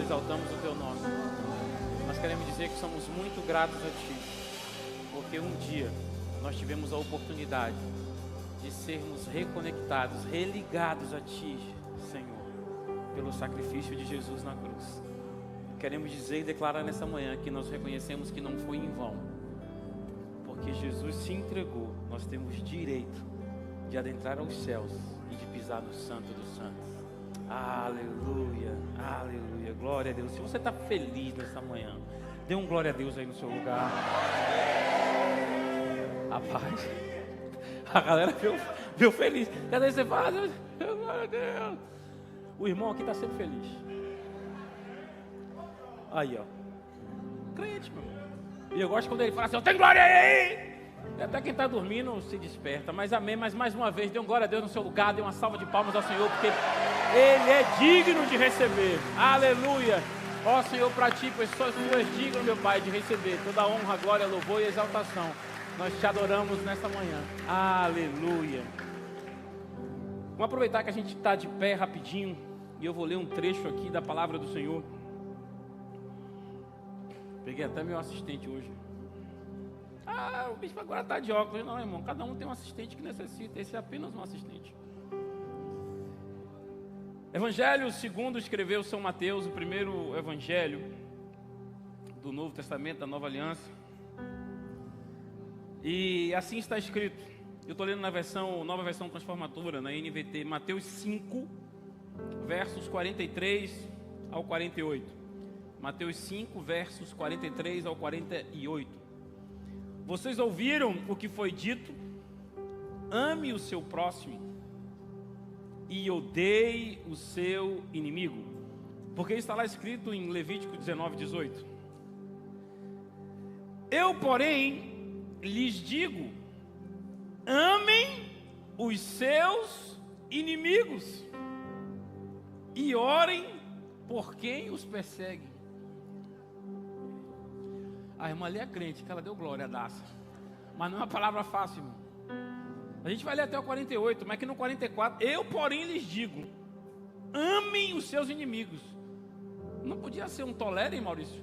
exaltamos o Teu nome. Nós queremos dizer que somos muito gratos a Ti, porque um dia nós tivemos a oportunidade de sermos reconectados, religados a Ti, Senhor, pelo sacrifício de Jesus na cruz. Queremos dizer e declarar nessa manhã que nós reconhecemos que não foi em vão, porque Jesus se entregou. Nós temos direito de adentrar aos céus e de pisar no Santo dos Santos. Aleluia, aleluia, glória a Deus. Se você está feliz nessa manhã, dê um glória a Deus aí no seu lugar. Rapaz, a galera viu feliz. Cadê você fala? Glória a Deus. O irmão aqui está sempre feliz. Aí, ó, crente, meu irmão. E eu gosto quando ele fala assim: eu tenho glória aí. E até quem está dormindo se desperta. Mas amém, mas mais uma vez, dê um glória a Deus no seu lugar. Dê uma salva de palmas ao Senhor, porque Ele é digno de receber. Aleluia. Ó Senhor, para Ti, pois só Tu és digno, meu Pai, de receber toda honra, glória, louvor e exaltação. Nós Te adoramos nesta manhã. Aleluia. Vamos aproveitar que a gente está de pé rapidinho, e eu vou ler um trecho aqui da palavra do Senhor. Peguei até meu assistente hoje. O bispo agora está de óculos. Não, irmão, cada um tem um assistente que necessita. Esse é apenas um assistente. Evangelho segundo escreveu São Mateus, o primeiro evangelho do Novo Testamento, da Nova Aliança. E assim está escrito. Eu estou lendo na nova versão transformadora, na NVT, Mateus 5, versos 43 ao 48. Mateus 5, versos 43 ao 48. Vocês ouviram o que foi dito? Ame o seu próximo e odeie o seu inimigo. Porque está lá escrito em Levítico 19, 18. Eu, porém, lhes digo: amem os seus inimigos e orem por quem os persegue. A irmã ali é crente, que ela deu glória a Daça. Mas não é uma palavra fácil, irmão. A gente vai ler até o 48, mas aqui no 44, eu, porém, lhes digo: amem os seus inimigos. Não podia ser um tolerem, Maurício?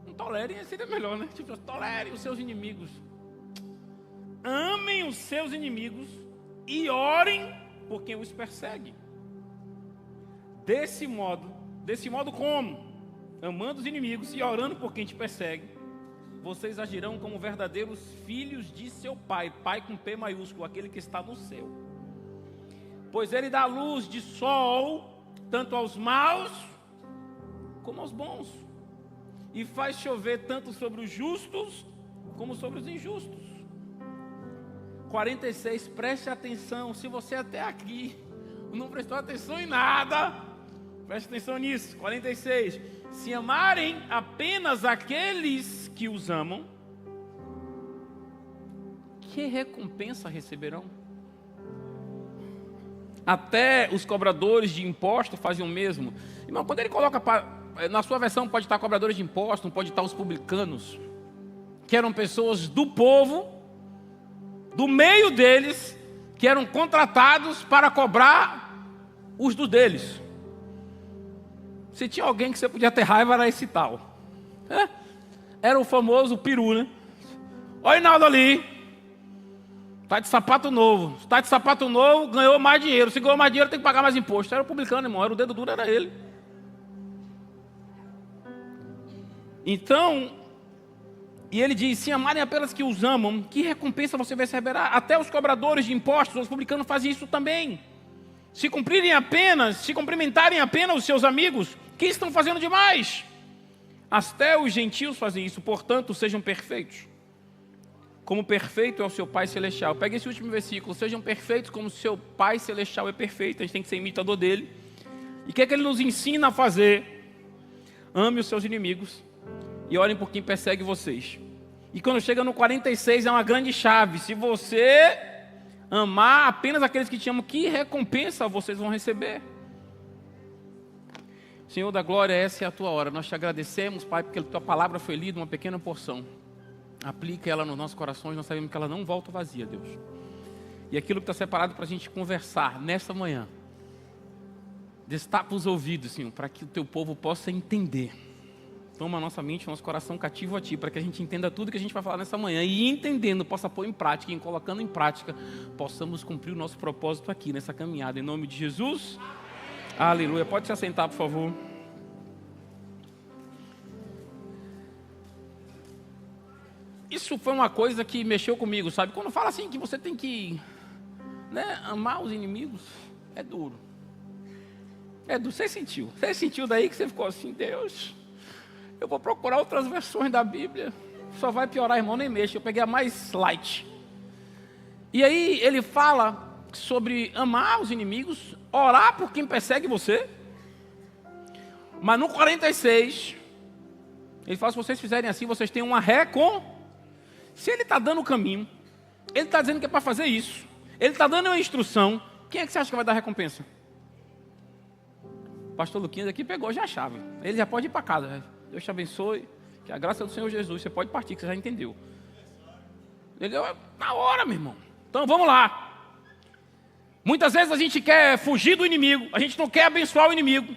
Um tolerem seria melhor, né? Tipo, tolerem os seus inimigos. Amem os seus inimigos e orem por quem os persegue. Desse modo como? Amando os inimigos e orando por quem te persegue, vocês agirão como verdadeiros filhos de seu Pai, Pai com P maiúsculo, aquele que está no céu. Pois Ele dá luz de sol, tanto aos maus como aos bons, e faz chover tanto sobre os justos, como sobre os injustos. 46, preste atenção, se você até aqui não prestou atenção em nada, preste atenção nisso. 46, se amarem apenas aqueles que os amam, que recompensa receberão? Até os cobradores de imposto fazem o mesmo. Irmão, quando ele coloca, na sua versão pode estar cobradores de imposto, não pode estar os publicanos, que eram pessoas do povo, do meio deles, que eram contratados para cobrar os do deles. Se tinha alguém que você podia ter raiva, era esse tal. Era o famoso peru, né? Olha o Hinaldo ali. Está de sapato novo. Está de sapato novo, ganhou mais dinheiro. Se ganhou mais dinheiro, tem que pagar mais imposto. Era o publicano, irmão. Era o dedo duro, era ele. Então, e ele diz: se amarem apenas que os amam, que recompensa você receberá? Até os cobradores de impostos, os publicanos fazem isso também. Se cumprimentarem apenas os seus amigos, que estão fazendo demais? Até os gentios fazem isso. Portanto, sejam perfeitos, como perfeito é o seu Pai Celestial. Pega esse último versículo: sejam perfeitos como o seu Pai Celestial é perfeito. A gente tem que ser imitador dele. E o que é que ele nos ensina a fazer? Ame os seus inimigos e orem por quem persegue vocês. E quando chega no 46 é uma grande chave: se você amar apenas aqueles que te amam, que recompensa vocês vão receber? Senhor da glória, essa é a tua hora. Nós te agradecemos, Pai, porque a tua palavra foi lida, uma pequena porção. Aplica ela nos nossos corações. Nós sabemos que ela não volta vazia, Deus. E aquilo que está separado para a gente conversar nesta manhã, Destapa os ouvidos, Senhor, para que o teu povo possa entender. Toma a nossa mente, nosso coração cativo a ti, para que a gente entenda tudo que a gente vai falar nessa manhã. E entendendo, possa pôr em prática, e colocando em prática, possamos cumprir o nosso propósito aqui, nessa caminhada. Em nome de Jesus. Aleluia. Pode se assentar, por favor. Isso foi uma coisa que mexeu comigo, sabe? Quando fala assim que você tem que, amar os inimigos, é duro. Você sentiu daí que você ficou assim, Deus, eu vou procurar outras versões da Bíblia, só vai piorar, irmão, nem mexa, eu peguei a mais light. E aí ele fala sobre amar os inimigos, orar por quem persegue você, mas no 46, ele fala, se vocês fizerem assim, vocês têm uma se ele está dando o caminho, ele está dizendo que é para fazer isso, ele está dando uma instrução, quem é que você acha que vai dar recompensa? Pastor Luquinhas aqui pegou já a chave. Ele já pode ir para casa. Deus te abençoe. Que a graça do Senhor Jesus. Você pode partir, que você já entendeu. Ele deu na hora, meu irmão. Então vamos lá. Muitas vezes a gente quer fugir do inimigo. A gente não quer abençoar o inimigo.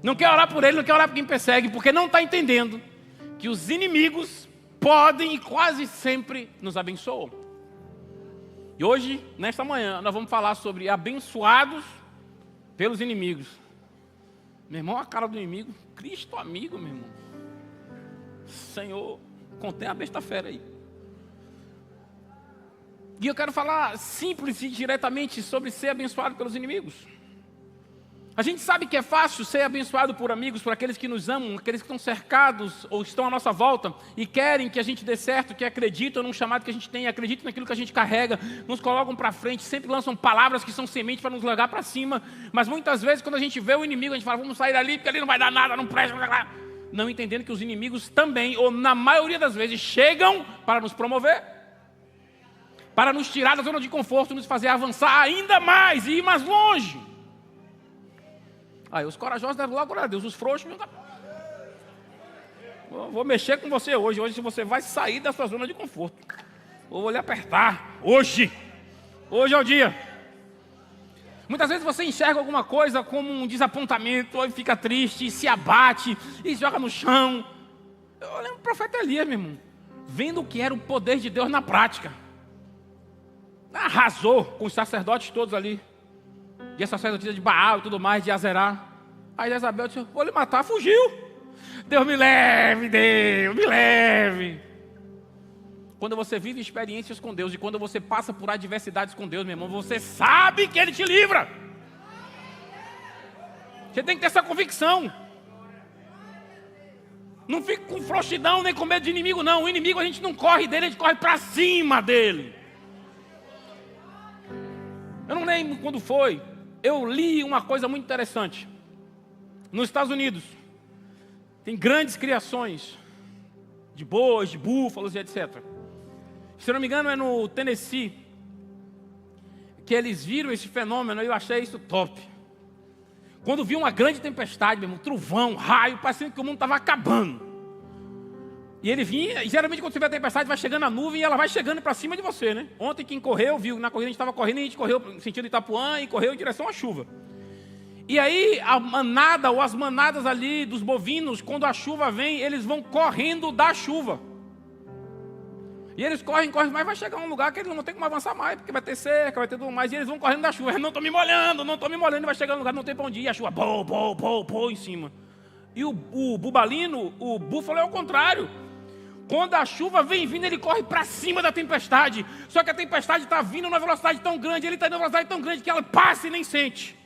Não quer orar por ele, não quer orar por quem persegue. Porque não está entendendo que os inimigos podem e quase sempre nos abençoam. E hoje, nesta manhã, nós vamos falar sobre abençoados pelos inimigos. Meu irmão, a cara do inimigo, Cristo amigo, meu irmão. Senhor, contém a besta fera aí. E eu quero falar simples e diretamente sobre ser abençoado pelos inimigos. A gente sabe que é fácil ser abençoado por amigos, por aqueles que nos amam, aqueles que estão cercados ou estão à nossa volta e querem que a gente dê certo, que acreditam num chamado que a gente tem, acreditam naquilo que a gente carrega, nos colocam para frente, sempre lançam palavras que são semente para nos largar para cima. Mas muitas vezes quando a gente vê o inimigo, a gente fala, vamos sair dali porque ali não vai dar nada, não presta, não entendendo que os inimigos também, ou na maioria das vezes, chegam para nos promover, para nos tirar da zona de conforto, nos fazer avançar ainda mais e ir mais longe. Aí os corajosos deram lá, glória a Deus, os frouxos, vou mexer com você hoje. Hoje você vai sair da sua zona de conforto. Vou lhe apertar. Hoje é o dia. Muitas vezes você enxerga alguma coisa como um desapontamento, ou fica triste, se abate e joga no chão. Eu lembro do profeta Elias, meu irmão, vendo o que era o poder de Deus na prática. Arrasou com os sacerdotes todos ali. De sacerdotisa de Baal e tudo mais, de Azerá. Aí Jezabel disse, vou lhe matar, fugiu. Deus me leve, Deus, me leve. Quando você vive experiências com Deus e quando você passa por adversidades com Deus, meu irmão, você sabe que Ele te livra. Você tem que ter essa convicção. Não fique com frouxidão nem com medo de inimigo, não. O inimigo a gente não corre dele, a gente corre para cima dele. Eu não lembro quando foi. Eu li uma coisa muito interessante. Nos Estados Unidos, tem grandes criações de bois, de búfalos e etc. Se não me engano, é no Tennessee que eles viram esse fenômeno e eu achei isso top. Quando viu uma grande tempestade, meu irmão, trovão, raio, parecendo que o mundo estava acabando. E ele vinha, e geralmente quando você vê a tempestade, vai chegando a nuvem e ela vai chegando para cima de você, né? Ontem quem correu, viu que na corrida a gente estava correndo e a gente correu no sentido de Itapuã e correu em direção à chuva. E aí a manada ou as manadas ali dos bovinos, quando a chuva vem, eles vão correndo da chuva. E eles correm, mas vai chegar um lugar que eles não vão ter como avançar mais, porque vai ter seca, vai ter tudo mais, e eles vão correndo da chuva. Não estou me molhando, e vai chegar um lugar, não tem para onde ir, a chuva, em cima. E o bubalino, o búfalo é o contrário. Quando a chuva vem vindo, ele corre para cima da tempestade. Só que a tempestade está vindo numa velocidade tão grande, ele está indo numa velocidade tão grande que ela passa e nem sente.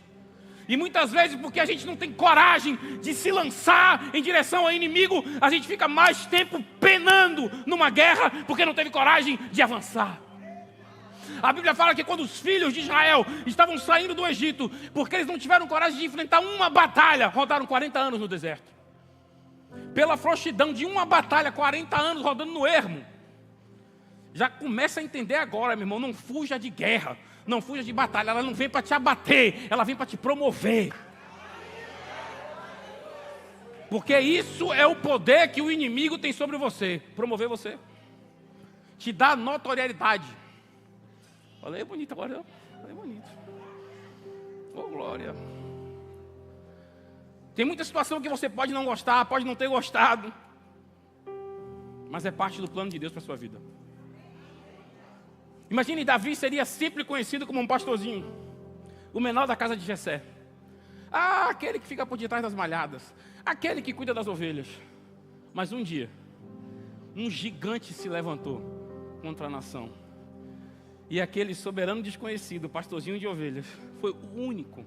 E muitas vezes, porque a gente não tem coragem de se lançar em direção ao inimigo, a gente fica mais tempo penando numa guerra, porque não teve coragem de avançar. A Bíblia fala que quando os filhos de Israel estavam saindo do Egito, porque eles não tiveram coragem de enfrentar uma batalha, rodaram 40 anos no deserto. Pela frouxidão de uma batalha, 40 anos rodando no ermo. Já começa a entender agora, meu irmão, não fuja de guerra, não fuja de batalha, ela não vem para te abater, ela vem para te promover. Porque isso é o poder que o inimigo tem sobre você, promover você. Te dá notoriedade. Falei bonito agora, falei bonito. Oh, glória. Tem muita situação que você pode não gostar, pode não ter gostado, mas é parte do plano de Deus para a sua vida. Imagine, Davi seria sempre conhecido como um pastorzinho, o menor da casa de Jessé. Aquele que fica por detrás das malhadas, aquele que cuida das ovelhas. Mas um dia, um gigante se levantou contra a nação. E aquele soberano desconhecido, pastorzinho de ovelhas, foi o único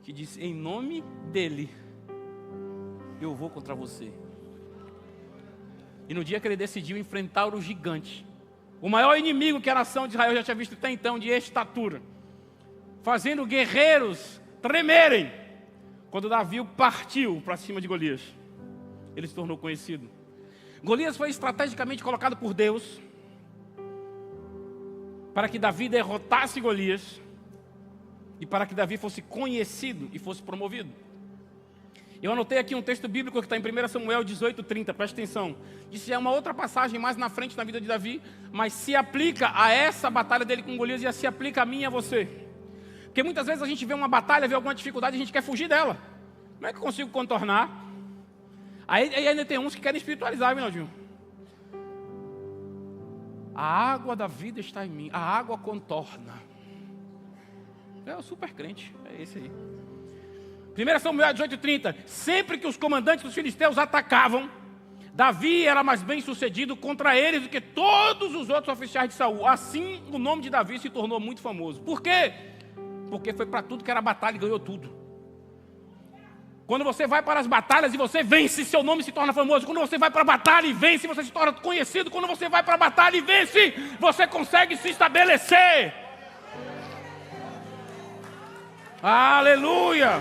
que disse: em nome dele, eu vou contra você. E no dia que ele decidiu enfrentar o gigante, o maior inimigo que a nação de Israel já tinha visto até então, de estatura, fazendo guerreiros tremerem, quando Davi partiu para cima de Golias, ele se tornou conhecido. Golias foi estrategicamente colocado por Deus para que Davi derrotasse Golias e para que Davi fosse conhecido e fosse promovido. Eu anotei aqui um texto bíblico que está em 1 Samuel 18:30, presta atenção. Isso é uma outra passagem mais na frente na vida de Davi, mas se aplica a essa batalha dele com Golias e se aplica a mim e a você. Porque muitas vezes a gente vê uma batalha, vê alguma dificuldade e a gente quer fugir dela. Como é que eu consigo contornar? Aí ainda tem uns que querem espiritualizar, viu, Naldinho? A água da vida está em mim, a água contorna. É o super crente, é esse aí. 1 Samuel 18:30, sempre que os comandantes dos filisteus atacavam, Davi era mais bem sucedido contra eles do que todos os outros oficiais de Saul. Assim, o nome de Davi se tornou muito famoso. Por quê? Porque foi para tudo que era batalha e ganhou tudo. Quando você vai para as batalhas e você vence, seu nome se torna famoso. Quando você vai para a batalha e vence, você se torna conhecido. Quando você vai para a batalha e vence, você consegue se estabelecer. Aleluia!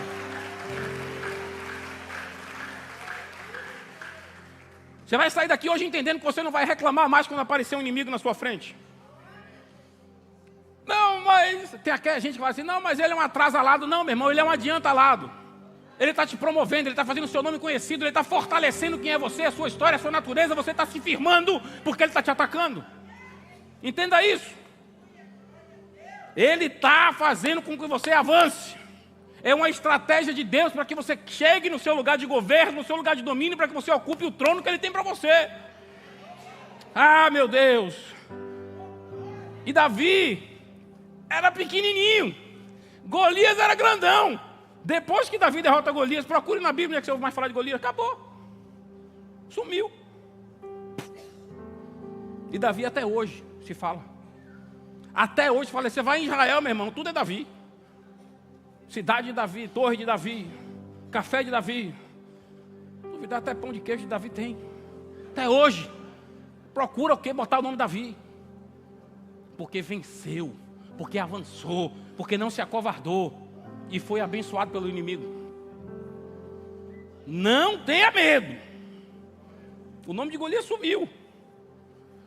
Você vai sair daqui hoje entendendo que você não vai reclamar mais quando aparecer um inimigo na sua frente. Não, mas tem aquela gente que fala assim: não, mas ele é um atrasalado. Não, meu irmão, ele é um adiantalado. Ele está te promovendo, ele está fazendo o seu nome conhecido, ele está fortalecendo quem é você, a sua história, a sua natureza. Você está se firmando porque ele está te atacando. Entenda isso. Ele está fazendo com que você avance. É uma estratégia de Deus para que você chegue no seu lugar de governo, no seu lugar de domínio, para que você ocupe o trono que Ele tem para você. Ah, meu Deus! E Davi era pequenininho, Golias era grandão. Depois que Davi derrota Golias, procure na Bíblia que você ouve mais falar de Golias, acabou. Sumiu. E Davi até hoje se fala. Até hoje fala, você vai em Israel, meu irmão, tudo é Davi. Cidade de Davi, torre de Davi, café de Davi. Duvidar até pão de queijo de Davi tem. Até hoje. Procura o quê? Botar o nome Davi. Porque venceu, porque avançou, porque não se acovardou e foi abençoado pelo inimigo. Não tenha medo. O nome de Golias sumiu.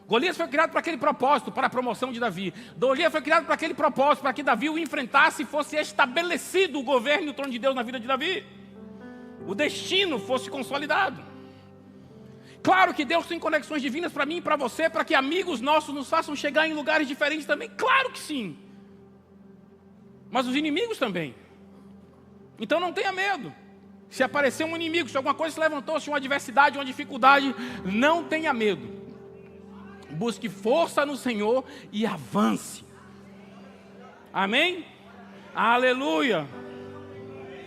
Golias foi criado para aquele propósito, para a promoção de Davi. Golias foi criado para aquele propósito, para que Davi o enfrentasse e fosse estabelecido o governo e o trono de Deus na vida de Davi. O destino fosse consolidado. Claro que Deus tem conexões divinas para mim e para você, para que amigos nossos nos façam chegar em lugares diferentes também. Claro que sim. Mas os inimigos também. Então não tenha medo. Se aparecer um inimigo, se alguma coisa se levantou, se uma adversidade, uma dificuldade, não tenha medo. Busque força no Senhor e avance. Amém? Aleluia.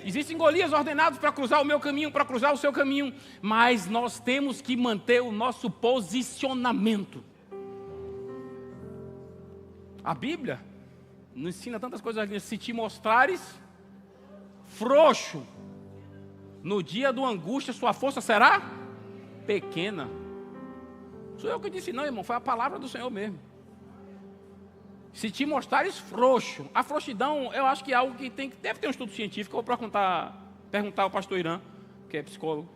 Existem Golias ordenados para cruzar o meu caminho, para cruzar o seu caminho, mas nós temos que manter o nosso posicionamento. A Bíblia nos ensina tantas coisas. Se te mostrares frouxo no dia do angústia, sua força será pequena. Sou eu que disse não, irmão, foi a palavra do Senhor mesmo. Se te mostrares frouxo, a frouxidão eu acho que é algo que deve ter um estudo científico. Eu vou perguntar ao pastor Irã, que é psicólogo,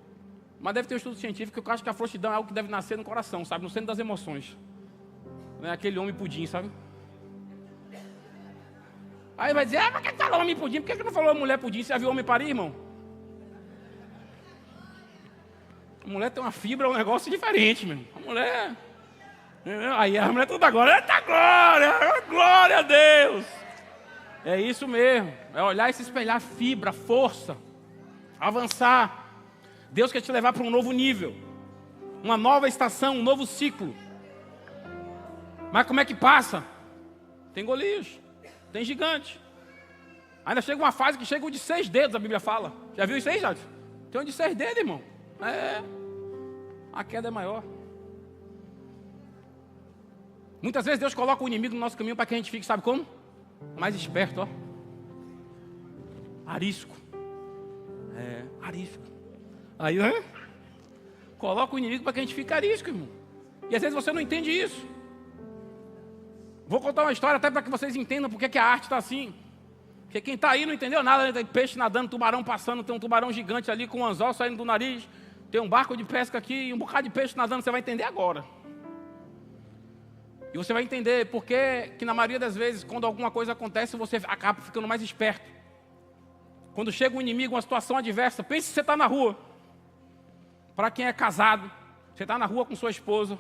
mas deve ter um estudo científico. Eu acho que a frouxidão é algo que deve nascer no coração, sabe, no centro das emoções. Não é aquele homem pudim, sabe? Aí vai dizer, mas por que falou homem pudim? Por que não falou mulher pudim? Você já viu homem parir, irmão? A mulher tem uma fibra, um negócio diferente, meu. A mulher... Aí a mulher toda agora, eita glória, glória a Deus. É isso mesmo, é olhar e se espelhar, fibra, força. avançar. Deus quer te levar para um novo nível, uma nova estação, um novo ciclo. Mas como é que passa? Tem Golias, tem gigante. Ainda chega uma fase que chega o de 6 dedos, a Bíblia fala. Já viu isso aí, Jade? Tem um de 6 dedos, irmão. A queda é maior. Muitas vezes Deus coloca o inimigo no nosso caminho para que a gente fique, sabe como? Mais esperto, ó. Arisco. Arisco. Aí, coloca o inimigo para que a gente fique arisco, irmão. E às vezes você não entende isso. Vou contar uma história até para que vocês entendam porque que a arte está assim. Porque quem está aí não entendeu nada, né? Tem peixe nadando, tubarão passando, tem um tubarão gigante ali com um anzol saindo do nariz, tem um barco de pesca aqui e um bocado de peixe nadando, você vai entender agora. E você vai entender porque que na maioria das vezes, quando alguma coisa acontece, você acaba ficando mais esperto. Quando chega um inimigo, uma situação adversa, pense que você está na rua. Para quem é casado, você está na rua com sua esposa,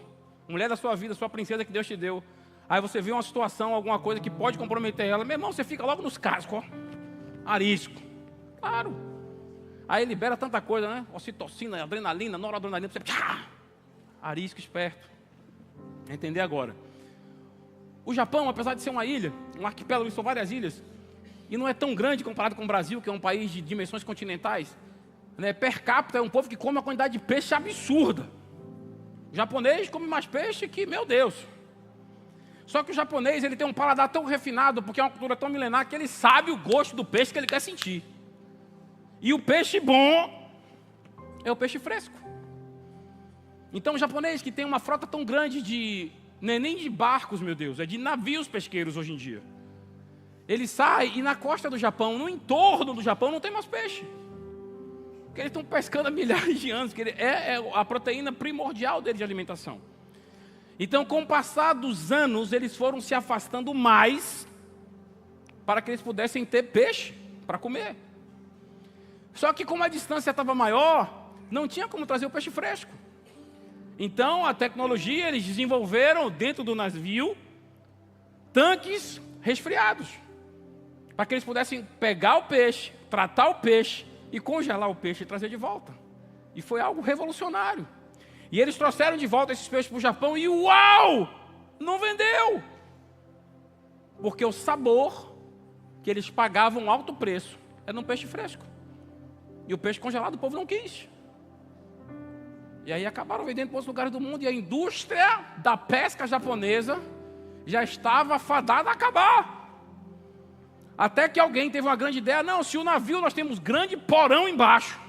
mulher da sua vida, sua princesa que Deus te deu. Aí você vê uma situação, alguma coisa que pode comprometer ela. Meu irmão, você fica logo nos cascos, ó. Arisco. Claro. Aí libera tanta coisa, né? Ocitocina, adrenalina, noradrenalina. Você... Arisco esperto. Entender agora. O Japão, apesar de ser uma ilha, um arquipélago, são várias ilhas, e não é tão grande comparado com o Brasil, que é um país de dimensões continentais, né? Per capita é um povo que come uma quantidade de peixe absurda. O japonês come mais peixe que, meu Deus. Só que o japonês, ele tem um paladar tão refinado, porque é uma cultura tão milenar, que ele sabe o gosto do peixe que ele quer sentir. E o peixe bom é o peixe fresco. Então o japonês, que tem uma frota tão grande de... não é nem de barcos, meu Deus, é de navios pesqueiros hoje em dia. Ele sai e na costa do Japão, no entorno do Japão, não tem mais peixe. Porque eles estão pescando há milhares de anos, que é a proteína primordial deles de alimentação. Então, com o passar dos anos, eles foram se afastando mais para que eles pudessem ter peixe para comer. Só que como a distância estava maior, não tinha como trazer o peixe fresco. Então, a tecnologia, eles desenvolveram dentro do navio tanques resfriados, para que eles pudessem pegar o peixe, tratar o peixe e congelar o peixe e trazer de volta. E foi algo revolucionário. E eles trouxeram de volta esses peixes para o Japão e uau! Não vendeu! Porque o sabor que eles pagavam um alto preço era um peixe fresco. E o peixe congelado o povo não quis. E aí acabaram vendendo para outros lugares do mundo. E a indústria da pesca japonesa já estava fadada a acabar. Até que alguém teve uma grande ideia. Não, se o navio nós temos grande porão embaixo.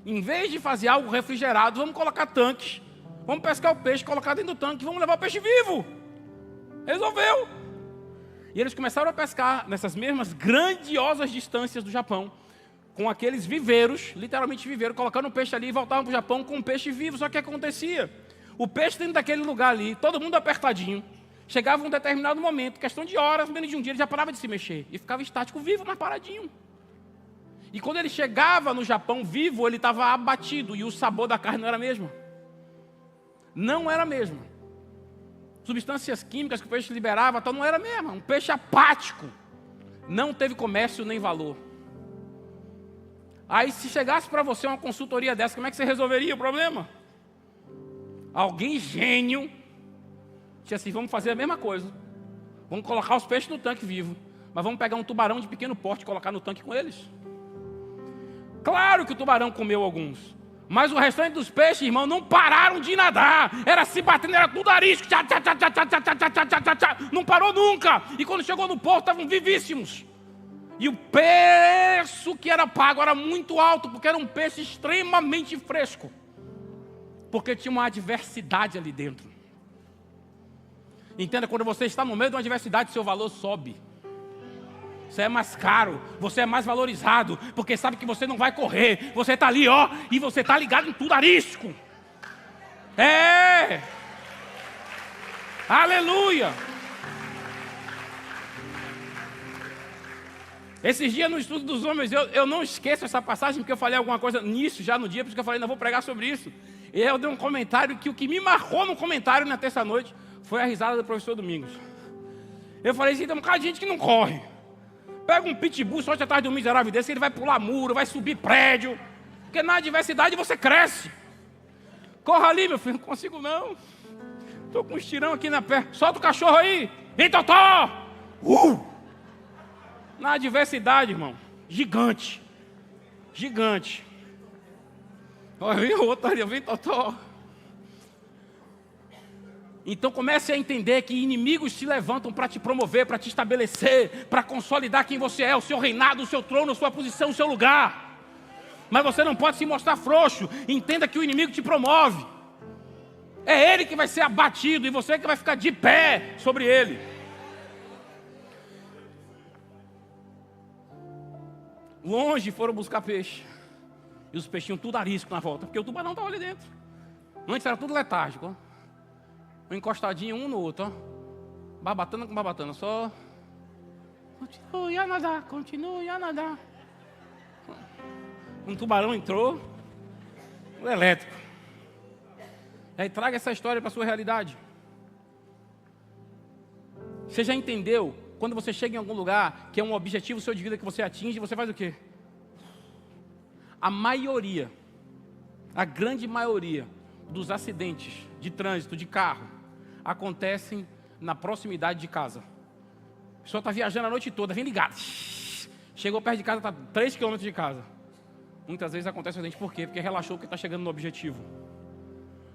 Em vez de fazer algo refrigerado, vamos colocar tanques. Vamos pescar o peixe, colocar dentro do tanque e vamos levar o peixe vivo. Resolveu. E eles começaram a pescar nessas mesmas grandiosas distâncias do Japão, com aqueles viveiros, literalmente viveiros, colocando o peixe ali e voltavam para o Japão com o peixe vivo. Só que o que acontecia? O peixe dentro daquele lugar ali, todo mundo apertadinho, chegava um determinado momento, questão de horas, menos de um dia, ele já parava de se mexer e ficava estático, vivo, mas paradinho. E quando ele chegava no Japão vivo, ele estava abatido e o sabor da carne não era mesmo. Não era mesmo. Substâncias químicas que o peixe liberava, então não era mesmo. Um peixe apático. Não teve comércio nem valor. Aí se chegasse para você uma consultoria dessa, como é que você resolveria o problema? Alguém gênio disse assim, vamos fazer a mesma coisa. Vamos colocar os peixes no tanque vivo, mas vamos pegar um tubarão de pequeno porte e colocar no tanque com eles. Claro que o tubarão comeu alguns, mas o restante dos peixes, irmão, não pararam de nadar. Era se batendo, era tudo arisco. Tchá, tchá, tchá, tchá, tchá, tchá, tchá, tchá, tchá, tchá. Não parou nunca. E quando chegou no porto, estavam vivíssimos. E o preço que era pago era muito alto, porque era um peixe extremamente fresco. Porque tinha uma adversidade ali dentro. Entenda, quando você está no meio de uma adversidade, seu valor sobe. Você é mais caro, você é mais valorizado, porque sabe que você não vai correr. Você está ali, ó, e você está ligado em tudo arisco. É! Aleluia! Esses dias no estudo dos homens, eu não esqueço essa passagem, porque eu falei alguma coisa nisso já no dia, por isso que eu falei, não vou pregar sobre isso. E eu dei um comentário que o que me marcou no comentário na terça-noite foi a risada do professor Domingos. Eu falei assim, tem um bocado de gente que não corre. Pega um pitbull, solte atrás de um miserável desse, ele vai pular muro, vai subir prédio. Porque na adversidade você cresce. Corra ali, meu filho, não consigo não. Estou com um estirão aqui na perna. Solta o cachorro aí. Vem, Totó! Na adversidade, irmão, gigante. Gigante. Olha, vem o outro ali, vem, Totó. Então comece a entender que inimigos se levantam para te promover, para te estabelecer, para consolidar quem você é, o seu reinado, o seu trono, a sua posição, o seu lugar. Mas você não pode se mostrar frouxo. Entenda que o inimigo te promove. É ele que vai ser abatido e você que vai ficar de pé sobre ele. Longe foram buscar peixe. E os peixinhos tudo arisco na volta, porque o tubarão estava ali dentro. Antes era tudo letárgico, ó. Um encostadinho um no outro, ó. Barbatana com barbatana, só. Continue a nadar, continue a nadar. Um tubarão entrou, o elétrico. Aí traga essa história para a sua realidade. Você já entendeu, quando você chega em algum lugar, que é um objetivo seu de vida que você atinge, você faz o quê? A maioria, a grande maioria dos acidentes de trânsito, de carro, acontecem na proximidade de casa. A pessoa está viajando a noite toda, vem ligado. Chegou perto de casa, está 3 km de casa. Muitas vezes acontece o acidente, por quê? Porque relaxou que está chegando no objetivo.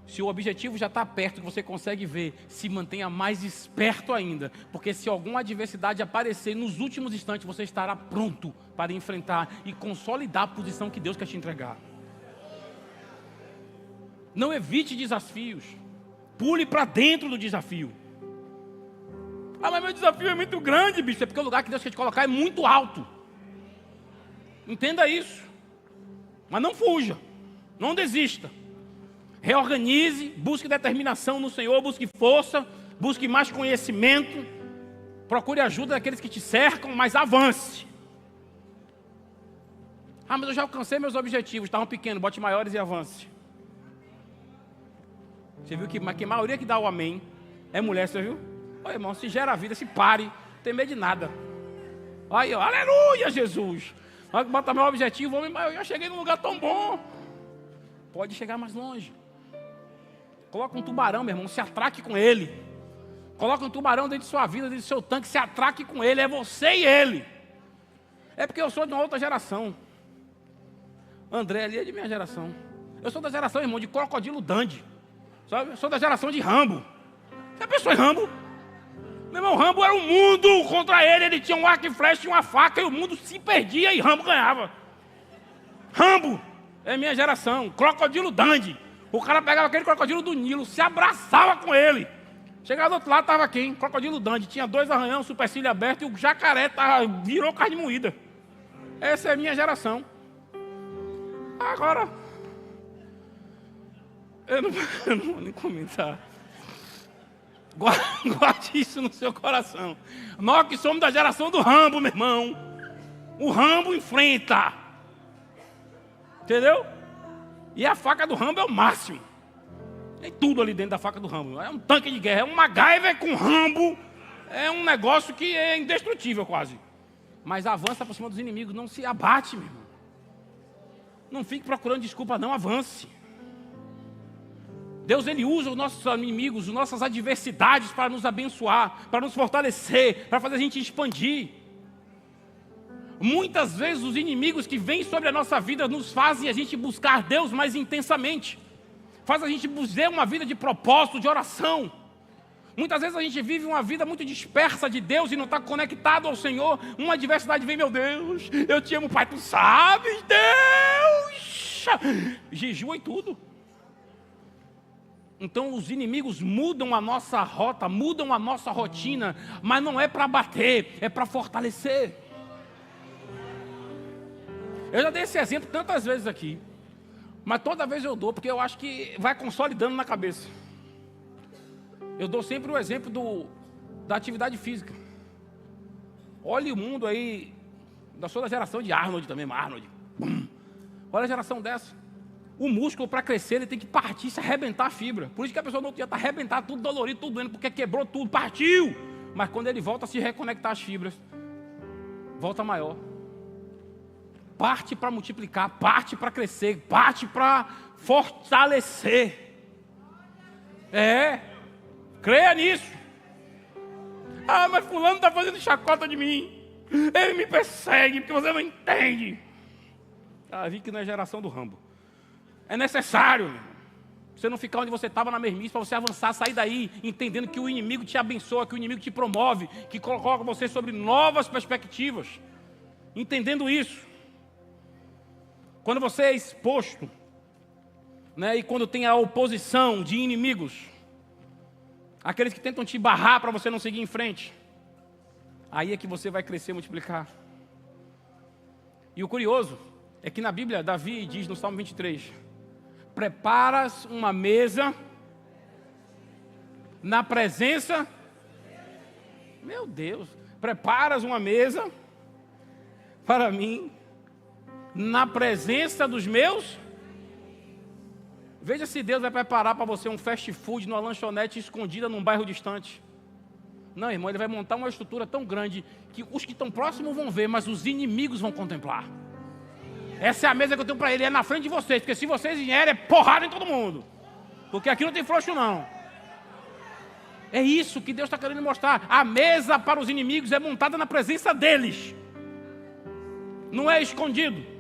Se o objetivo já está perto, que você consegue ver, se mantenha mais esperto ainda. Porque se alguma adversidade aparecer nos últimos instantes, você estará pronto para enfrentar e consolidar a posição que Deus quer te entregar. Não evite desafios. Pule para dentro do desafio. Ah, mas meu desafio é muito grande, bicho. É porque o lugar que Deus quer te colocar é muito alto. Entenda isso. Mas não fuja. Não desista. Reorganize, busque determinação no Senhor, busque força, busque mais conhecimento, procure ajuda daqueles que te cercam, mas avance. Ah, mas eu já alcancei meus objetivos, estavam pequenos, bote maiores e avance. Você viu que a maioria que dá o amém é mulher, você viu? Olha, irmão, se gera a vida, se pare, não tem medo de nada. Aí, ó, aleluia, Jesus. Vai botar meu objetivo, homem, mas eu já cheguei num lugar tão bom. Pode chegar mais longe. Coloca um tubarão, meu irmão, se atraque com ele. Coloca um tubarão dentro de sua vida, dentro do seu tanque, se atraque com ele, é você e ele. É porque eu sou de uma outra geração. André ali é de minha geração. Eu sou da geração, irmão, de Crocodilo Dundee. Sabe? Eu sou da geração de Rambo. Você pensou em Rambo? Meu irmão, Rambo era o mundo contra ele. Ele tinha um arco e flecha e uma faca e o mundo se perdia e Rambo ganhava. Rambo é minha geração. Crocodilo Dundee. O cara pegava aquele crocodilo do Nilo, se abraçava com ele. Chegava do outro lado, estava quem? Crocodilo Dundee. Tinha 2 arranhão, supercílio aberto e o jacaré virou carne moída. Essa é a minha geração. Agora, eu não vou nem comentar. Guarde isso no seu coração. Nós que somos da geração do Rambo, meu irmão. O Rambo enfrenta. Entendeu? E a faca do Rambo é o máximo. Tem tudo ali dentro da faca do Rambo. É um tanque de guerra, é um MacGyver com Rambo. É um negócio que é indestrutível quase. Mas avança por cima dos inimigos, não se abate, meu irmão. Não fique procurando desculpa, não, avance. Deus, Ele usa os nossos inimigos, as nossas adversidades para nos abençoar, para nos fortalecer, para fazer a gente expandir. Muitas vezes os inimigos que vêm sobre a nossa vida nos fazem a gente buscar Deus mais intensamente. Faz a gente viver uma vida de propósito, de oração. Muitas vezes a gente vive uma vida muito dispersa de Deus e não está conectado ao Senhor. Uma adversidade vem, meu Deus, eu te amo, Pai, tu sabes, Deus. Jejua e tudo. Então os inimigos mudam a nossa rota, mudam a nossa rotina, mas não é para bater, é para fortalecer. Eu já dei esse exemplo tantas vezes aqui, mas toda vez eu dou, porque eu acho que vai consolidando na cabeça. Eu dou sempre o exemplo da atividade física. Olha o mundo aí, da sua geração de Arnold também, Arnold. Olha a geração dessa. O músculo, para crescer, ele tem que partir, se arrebentar a fibra. Por isso que a pessoa no outro dia está arrebentada, tudo dolorido, tudo doendo, porque quebrou tudo, partiu. Mas quando ele volta a se reconectar as fibras, volta maior. Parte para multiplicar, parte para crescer, parte para fortalecer. Creia nisso. Mas fulano está fazendo chacota de mim. Ele me persegue porque você não entende. Vi que não é geração do Rambo. É necessário, meu irmão, você não ficar onde você estava na mesmice, para você avançar, sair daí, entendendo que o inimigo te abençoa, que o inimigo te promove, que coloca você sobre novas perspectivas. Entendendo isso. Quando você é exposto, né, e quando tem a oposição de inimigos, aqueles que tentam te barrar para você não seguir em frente, aí é que você vai crescer e multiplicar. E o curioso é que na Bíblia, Davi diz no Salmo 23, preparas uma mesa na presença, meu Deus, preparas uma mesa para mim, na presença dos meus. Veja se Deus vai preparar para você um fast food numa lanchonete escondida num bairro distante. Não, irmão, ele vai montar uma estrutura tão grande que os que estão próximos vão ver, mas os inimigos vão contemplar. Essa é a mesa que eu tenho para ele, é na frente de vocês, porque se vocês vierem, é porrada em todo mundo. Porque aqui não tem frouxo não. É isso que Deus está querendo mostrar. A mesa para os inimigos é montada na presença deles. Não é escondido.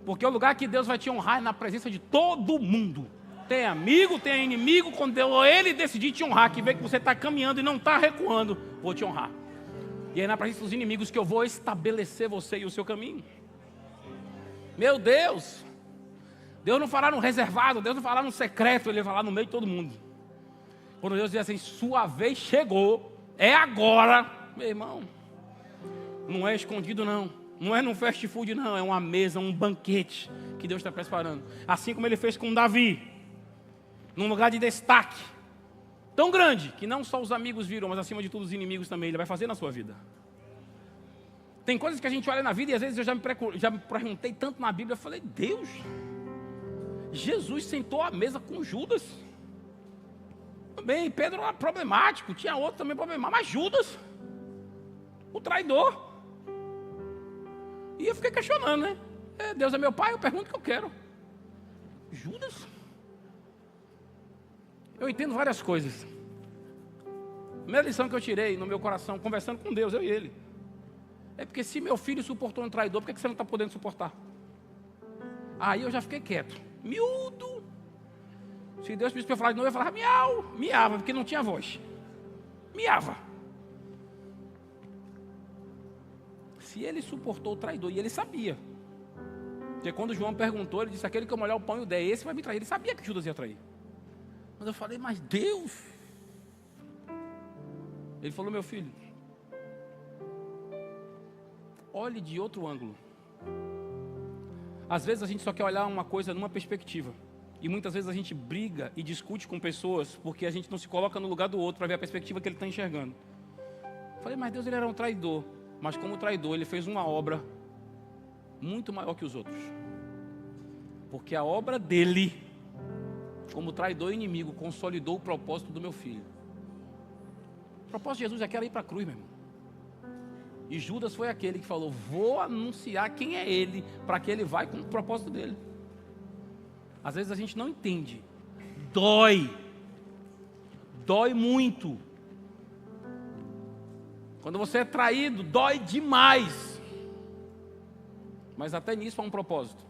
Porque o lugar que Deus vai te honrar é na presença de todo mundo. Tem amigo, tem inimigo. Quando ele decidir te honrar, que vê que você está caminhando e não está recuando, vou te honrar. E é na presença dos inimigos que eu vou estabelecer você e o seu caminho. Meu Deus! Deus não fará no reservado, Deus não fará no secreto, Ele vai falar no meio de todo mundo. Quando Deus diz assim, sua vez chegou, é agora, meu irmão, não é escondido não. Não é num fast food não, é uma mesa, um banquete que Deus está preparando. Assim como Ele fez com Davi, num lugar de destaque, tão grande, que não só os amigos viram, mas acima de tudo os inimigos também, Ele vai fazer na sua vida. Tem coisas que a gente olha na vida e às vezes eu já me perguntei tanto na Bíblia, eu falei, Deus, Jesus sentou à mesa com Judas. Também, Pedro era problemático, tinha outro também problemático, mas Judas, o traidor. E eu fiquei questionando, né? Deus é meu pai, eu pergunto o que eu quero. Judas? Eu entendo várias coisas. A primeira lição que eu tirei no meu coração, conversando com Deus, eu e ele, é porque se meu filho suportou um traidor, por que você não está podendo suportar? Aí eu já fiquei quieto. Miúdo. Se Deus pedisse para eu falar de novo, eu falava miau, miava, porque não tinha voz. Miava. Se ele suportou o traidor, e ele sabia. Porque quando João perguntou, ele disse, aquele que eu molhar o pão e o der, esse vai me trair. Ele sabia que Judas ia trair. Mas eu falei, mas Deus. Ele falou, meu filho, olhe de outro ângulo. Às vezes a gente só quer olhar uma coisa numa perspectiva. E muitas vezes a gente briga e discute com pessoas porque a gente não se coloca no lugar do outro para ver a perspectiva que ele está enxergando. Eu falei, mas Deus, ele era um traidor. Mas como traidor, ele fez uma obra muito maior que os outros. Porque a obra dele, como traidor e inimigo, consolidou o propósito do meu filho. O propósito de Jesus é que era ir para a cruz, meu irmão. E Judas foi aquele que falou, vou anunciar quem é ele, para que ele vá com o propósito dele. Às vezes a gente não entende. Dói muito. Quando você é traído, dói demais. Mas até nisso há um propósito.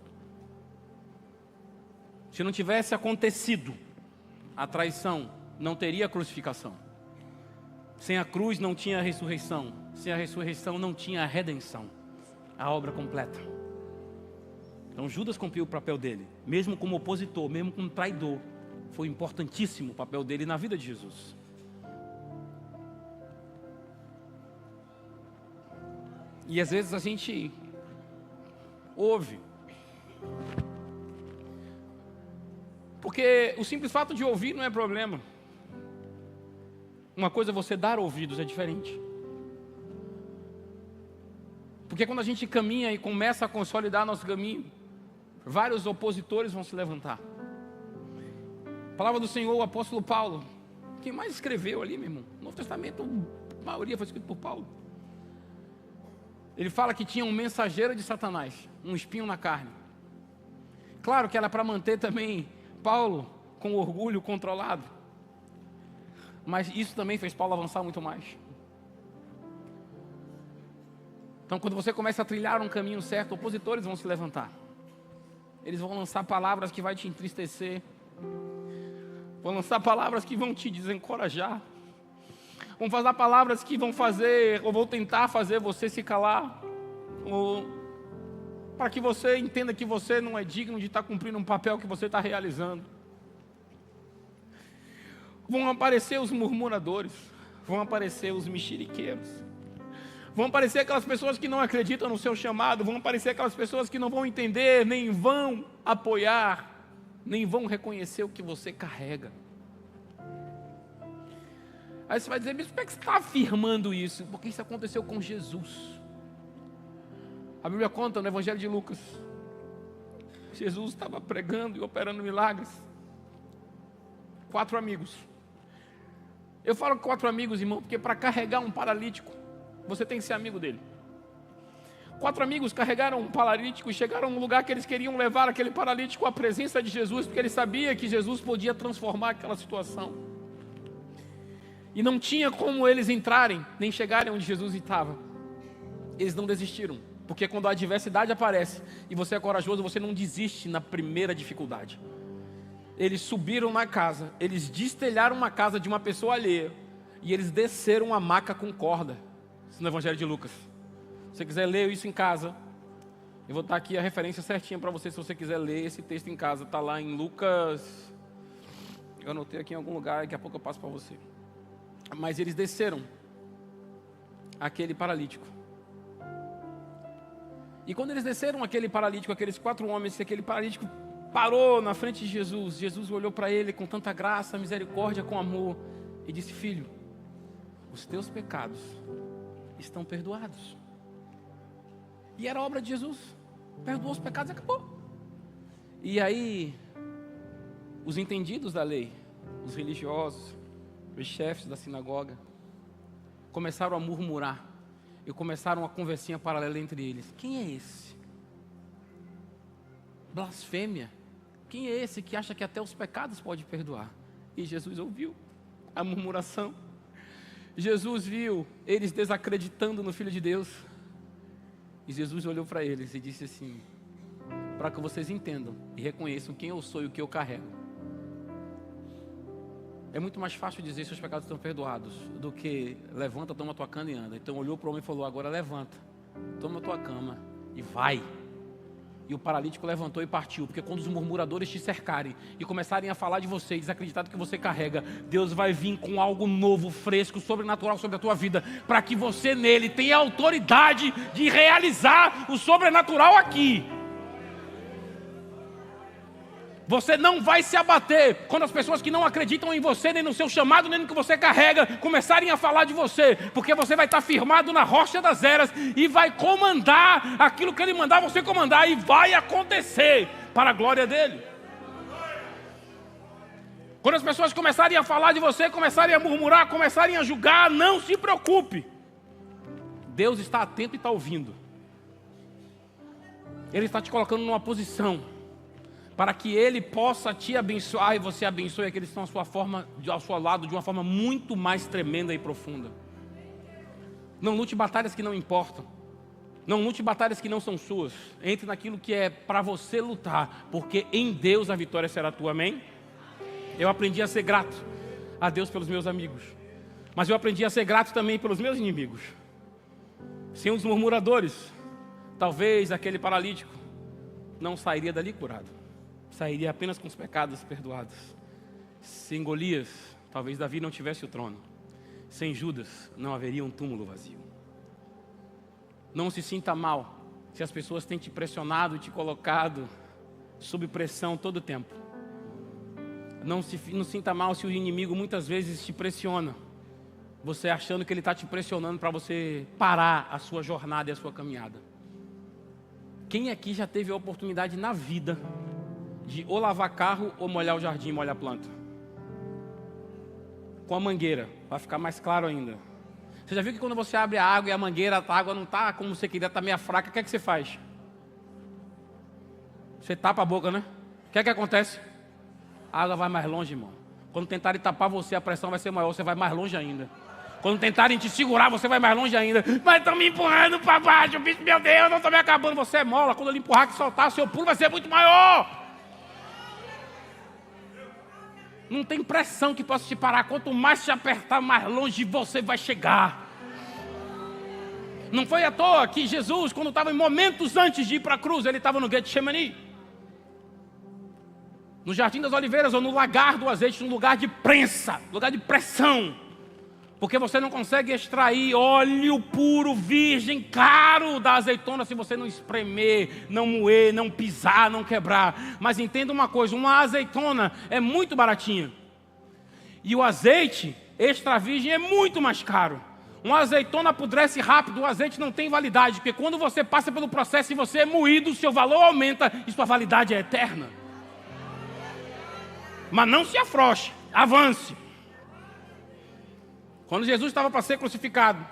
Se não tivesse acontecido a traição, não teria crucificação. Sem a cruz não tinha ressurreição. Sem a ressurreição não tinha a redenção. A obra completa. Então Judas cumpriu o papel dele. Mesmo como opositor, mesmo como traidor. Foi importantíssimo o papel dele na vida de Jesus. E às vezes a gente ouve. Porque o simples fato de ouvir não é problema. Uma coisa é você dar ouvidos, é diferente. Porque quando a gente caminha e começa a consolidar nosso caminho, vários opositores vão se levantar. A palavra do Senhor, o apóstolo Paulo, quem mais escreveu ali, meu irmão? No Novo Testamento, a maioria foi escrito por Paulo. Ele fala que tinha um mensageiro de Satanás, um espinho na carne. Claro que era para manter também Paulo com orgulho controlado. Mas isso também fez Paulo avançar muito mais. Então, quando você começa a trilhar um caminho certo, opositores vão se levantar. Eles vão lançar palavras que vão te entristecer. Vão lançar palavras que vão te desencorajar. Vão fazer palavras que vão fazer, ou vão tentar fazer você se calar. Ou para que você entenda que você não é digno de estar cumprindo um papel que você está realizando. Vão aparecer os murmuradores. Vão aparecer os mexeriqueiros. Vão aparecer aquelas pessoas que não acreditam no seu chamado. Vão aparecer aquelas pessoas que não vão entender, nem vão apoiar, nem vão reconhecer o que você carrega. Aí você vai dizer, mas por que você está afirmando isso? Porque isso aconteceu com Jesus. A Bíblia conta no Evangelho de Lucas. Jesus estava pregando e operando milagres. 4 amigos. Eu falo 4 amigos, irmão, porque para carregar um paralítico, você tem que ser amigo dele. 4 amigos carregaram um paralítico e chegaram num lugar que eles queriam levar aquele paralítico à presença de Jesus, porque eles sabiam que Jesus podia transformar aquela situação. E não tinha como eles entrarem, nem chegarem onde Jesus estava. Eles não desistiram, porque quando a adversidade aparece e você é corajoso, você não desiste na primeira dificuldade. Eles subiram na casa, eles destelharam uma casa de uma pessoa alheia e eles desceram uma maca com corda. Isso no Evangelho de Lucas. Se você quiser ler isso em casa, eu vou estar aqui a referência certinha para você, se você quiser ler esse texto em casa. Está lá em Lucas, eu anotei aqui em algum lugar, daqui a pouco eu passo para você. Mas eles desceram aquele paralítico. E quando eles desceram aquele paralítico, aqueles 4 homens, aquele paralítico parou na frente de Jesus. Jesus olhou para ele com tanta graça, misericórdia, com amor, e disse: filho, os teus pecados estão perdoados. E era obra de Jesus. Perdoou os pecados e acabou. E aí, os entendidos da lei, os religiosos, os chefes da sinagoga, começaram a murmurar e começaram uma conversinha paralela entre eles. Quem é esse? Blasfêmia. Quem é esse que acha que até os pecados pode perdoar? E Jesus ouviu a murmuração. Jesus viu eles desacreditando no Filho de Deus. E Jesus olhou para eles e disse assim: para que vocês entendam e reconheçam quem eu sou e o que eu carrego. É muito mais fácil dizer seus pecados estão perdoados do que levanta, toma tua cama e anda. Então olhou para o homem e falou: agora levanta, toma tua cama e vai. E o paralítico levantou e partiu, porque quando os murmuradores te cercarem e começarem a falar de você e desacreditar do que você carrega, Deus vai vir com algo novo, fresco, sobrenatural sobre a tua vida, para que você nele tenha autoridade de realizar o sobrenatural aqui. Você não vai se abater quando as pessoas que não acreditam em você, nem no seu chamado, nem no que você carrega, começarem a falar de você, porque você vai estar firmado na rocha das eras e vai comandar aquilo que Ele mandar você comandar, e vai acontecer para a glória dEle. Quando as pessoas começarem a falar de você, começarem a murmurar, começarem a julgar, não se preocupe. Deus está atento e está ouvindo. Ele está te colocando numa posição para que Ele possa te abençoar e você abençoe aqueles que estão ao seu lado de uma forma muito mais tremenda e profunda. Não lute batalhas que não importam. Não lute batalhas que não são suas. Entre naquilo que é para você lutar, porque em Deus a vitória será tua, amém? Eu aprendi a ser grato a Deus pelos meus amigos, mas eu aprendi a ser grato também pelos meus inimigos. Sem os murmuradores, talvez aquele paralítico não sairia dali curado. Sairia apenas com os pecados perdoados. Sem Golias, talvez Davi não tivesse o trono. Sem Judas, não haveria um túmulo vazio. Não se sinta mal se as pessoas têm te pressionado e te colocado sob pressão todo o tempo. Não sinta mal se o inimigo muitas vezes te pressiona, você achando que ele está te pressionando para você parar a sua jornada e a sua caminhada. Quem aqui já teve a oportunidade na vida de ou lavar carro ou molhar o jardim, molhar a planta? Com a mangueira, vai ficar mais claro ainda. Você já viu que quando você abre a água e a mangueira, a água não está como você queria, está meio fraca, o que é que você faz? Você tapa a boca, né? O que é que acontece? A água vai mais longe, irmão. Quando tentarem tapar você, a pressão vai ser maior, você vai mais longe ainda. Quando tentarem te segurar, você vai mais longe ainda. Mas estão me empurrando para baixo, bicho, meu Deus, não estou me acabando. Você é mola, quando ele empurrar e soltar, o seu pulo vai ser muito maior. Não tem pressão que possa te parar. Quanto mais te apertar, mais longe você vai chegar. Não foi à toa que Jesus, quando estava em momentos antes de ir para a cruz, ele estava no Getsemane, no Jardim das Oliveiras, ou no lagar do azeite, num lugar de prensa, lugar de pressão. Porque você não consegue extrair óleo puro, virgem, caro da azeitona se você não espremer, não moer, não pisar, não quebrar. Mas entenda uma coisa, uma azeitona é muito baratinha. E o azeite extra virgem é muito mais caro. Uma azeitona apodrece rápido, o azeite não tem validade. Porque quando você passa pelo processo e você é moído, seu valor aumenta e sua validade é eterna. Mas não se afrouxe, avance. Quando Jesus estava para ser crucificado,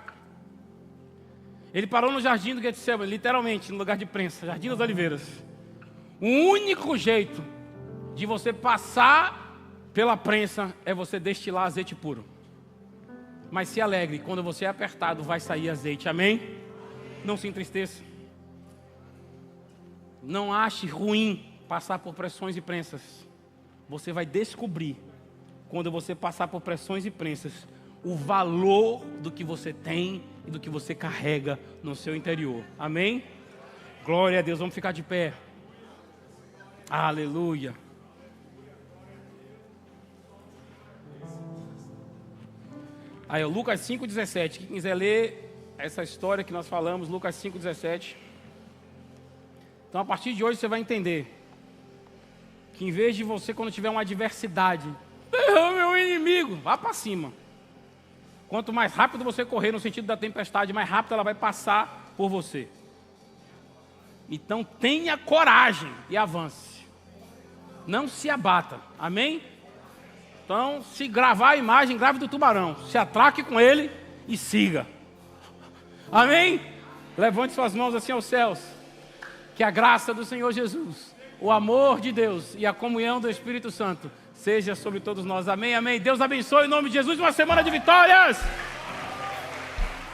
ele parou no jardim do Getsemane, literalmente, no lugar de prensa, Jardim das Oliveiras. O único jeito de você passar pela prensa é você destilar azeite puro. Mas se alegre, quando você é apertado, vai sair azeite, amém? Não se entristeça. Não ache ruim passar por pressões e prensas. Você vai descobrir, quando você passar por pressões e prensas, o valor do que você tem e do que você carrega no seu interior. Amém? Glória a Deus, vamos ficar de pé. Aleluia. Aí, Lucas 5,17. Quem quiser ler essa história que nós falamos, Lucas 5,17. Então, a partir de hoje, você vai entender que em vez de você, quando tiver uma adversidade, meu inimigo, vá para cima. Quanto mais rápido você correr no sentido da tempestade, mais rápido ela vai passar por você. Então tenha coragem e avance. Não se abata. Amém? Então, se gravar a imagem, grave do tubarão. Se atraque com ele e siga. Amém? Levante suas mãos assim aos céus. Que a graça do Senhor Jesus, o amor de Deus e a comunhão do Espírito Santo seja sobre todos nós. Amém, amém. Deus abençoe em nome de Jesus. Uma semana de vitórias.